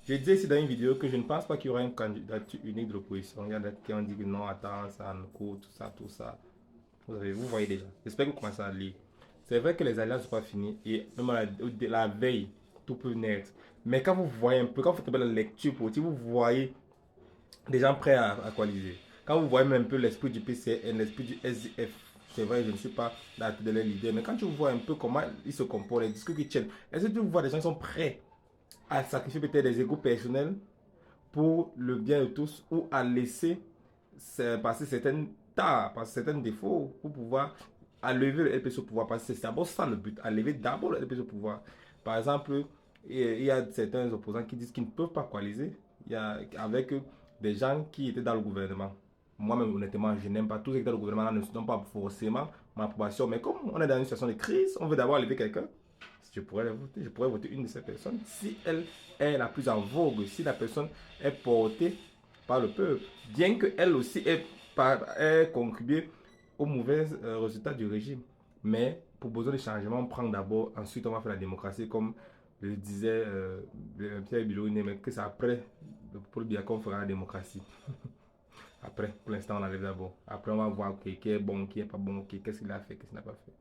Je disais ici dans une vidéo que je ne pense pas qu'il y aura une candidature unique de l'opposition. Il y en a qui ont dit que non, attends, ça en court, tout ça, tout ça. Vous voyez déjà. J'espère que vous commencez à lire. C'est vrai que les alliances ne sont pas finies et même la veille, tout peut naître. Mais quand vous voyez un peu, quand vous faites la lecture politique, vous voyez des gens prêts à coaliser. Quand vous voyez même un peu l'esprit du PCN, l'esprit du SDF, c'est vrai, je ne suis pas la tête de leur leader, mais quand tu vois un peu comment ils se comportent, les discours qu'ils tiennent, est-ce que tu vois des gens qui sont prêts à sacrifier peut-être des égos personnels pour le bien de tous ou à laisser passer certaines tares, passer certains défauts pour pouvoir à lever le LPC au pouvoir. Parce que c'est d'abord ça le but, à lever d'abord le LPC au pouvoir. Par exemple, il y a certains opposants qui disent qu'ils ne peuvent pas coaliser avec des gens qui étaient dans le gouvernement. Moi-même, honnêtement, je n'aime pas tous ceux qui étaient dans le gouvernement ne sont pas forcément mon approbation. Mais comme on est dans une situation de crise, on veut d'abord lever quelqu'un. Je pourrais voter une de ces personnes si elle est la plus en vogue, si la personne est portée par le peuple, bien qu'elle aussi ait contribué aux mauvais résultats du régime. Mais pour besoin de changement, on prend d'abord, ensuite on va faire la démocratie, comme le disait Pierre Bilouni, mais que c'est après, pour le bien qu'on fera la démocratie. Après, pour l'instant, on arrive d'abord. Après, on va voir qui est bon, qui est pas bon, qu'est-ce qu'il a fait, qu'est-ce qu'il n'a pas fait.